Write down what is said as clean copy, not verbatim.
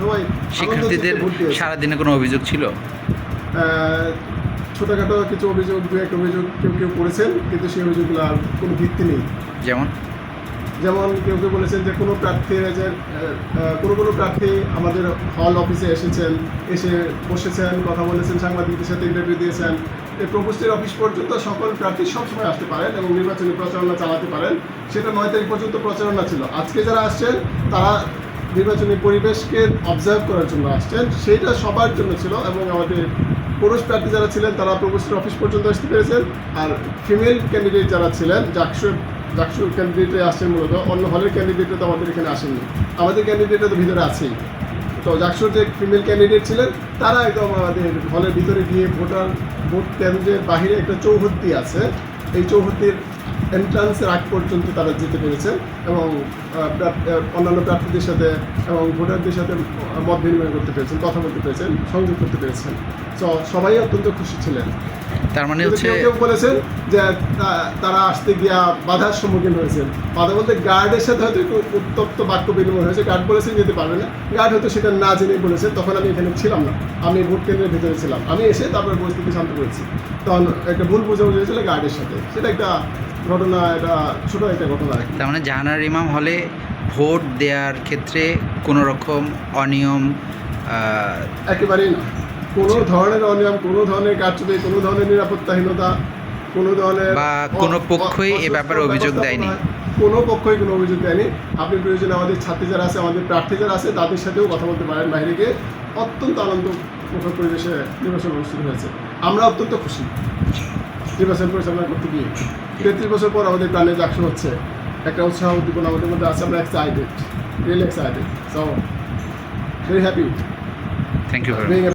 সবাই শিক্ষার্থীদের সারাদিনে কোনো অভিযোগ ছিল? ছোটোখাটো কিছু অভিযোগ, দু একটা অভিযোগ কেউ করেছেন, কিন্তু সেই অভিযোগগুলো আর কোনো ভিত্তি নেই। যেমন কেউ বলেছেন যে কোনো প্রার্থীরা যে কোনো প্রার্থী আমাদের হল অফিসে এসে বসেছেন, কথা বলেছেন, সাংবাদিকদের সাথে ইন্টারভিউ দিয়েছেন। এই প্রকোষ্ঠের অফিস পর্যন্ত সকল প্রার্থী সবসময় আসতে পারেন এবং নির্বাচনী প্রচারণা চালাতে পারেন। সেটা 9 তারিখ পর্যন্ত প্রচারণা ছিল। আজকে যারা আসছেন তারা নির্বাচনী পরিবেশকে অবজার্ভ করার জন্য আসছেন, সেইটা সবার জন্য ছিল। এবং আমাদের পুরুষ প্রার্থী যারা ছিলেন তারা প্রকোষ্ঠের অফিস পর্যন্ত আসতে পেরেছেন, আর ফিমেল ক্যান্ডিডেট যারা ছিলেন জাকসুর ক্যান্ডিডেটে আসছেন, মূলত অন্য হলের ক্যান্ডিডেটরা তো আমাদের এখানে আসেননি। আমাদের ক্যান্ডিডেটরা তো ভিতরে আছেই। তো জাকসুর যে ফিমেল ক্যান্ডিডেট ছিলেন তারা একদম আমাদের হলের ভিতরে গিয়ে ভোট কেন্দ্রের বাহিরে একটা চৌহদ্দি আছে, এই চৌহদ্দির এন্ট্রান্সের আগ পর্যন্ত তারা যেতে পেরেছেন এবং অন্যান্য প্রার্থীদের সাথে এবং ভোটারদের সাথে মত বিনিময় করতে পেরেছেন, কথা বলতে পেরেছেন, সংযোগ করতে পেরেছেন। তো সবাই অত্যন্ত খুশি ছিলেন। তার মানে হচ্ছে কেউ বলেছেন যে তারা আসতে গিয়া বাধার সম্মুখীন হয়েছেন। বাধা বলতে গার্ডের সাথে হয়তো একটু উত্তপ্ত বাক্য বিনিময় হয়েছে। গার্ড বলেছেন যেতে পারবে না, গার্ড হয়তো সেটা না জেনেই বলেছেন। তখন আমি এখানে ছিলাম না, আমি ভোট কেন্দ্রের ভিতরে ছিলাম। আমি এসে তারপরে পরিস্থিতি শান্ত করেছি। তখন একটা ভুল বোঝাবুঝি হয়েছিল গার্ডের সাথে, সেটা একটা ঘটনা, এটা ছোটো একটা ঘটনা। তার মানে জাহানারা ইমাম হলে ভোট দেওয়ার ক্ষেত্রে কোনো রকম অনিয়ম একেবারেই না। কোনো ধরনের অনিয়ম, কোনো ধরনের কারচুপি, কোনো ধরনের নিরাপত্তাহীনতা, কোনো ধরনের বা কোনো পক্ষই এ ব্যাপারে অভিযোগ দেয়নি। কোনো পক্ষই কোনো অভিযোগ দেয়নি। আপনি প্রয়োজনে আমাদের ছাত্রী যারা আছে, আমাদের প্রার্থী যারা আছে, তাদের সাথেও কথা বলতে পারেন। বাইরে গিয়ে অত্যন্ত আনন্দমুখর পরিবেশে নির্বাচন অনুষ্ঠিত হয়েছে। আমরা অত্যন্ত খুশি নির্বাচন পরিচালনা করতে গিয়ে। 33 বছর পর আমাদের প্রাণে জাকসু হচ্ছে, একটা উৎসাহ উদ্দীপনা আমাদের মধ্যে আছে। আমরা excited, really excited. So very happy thank you.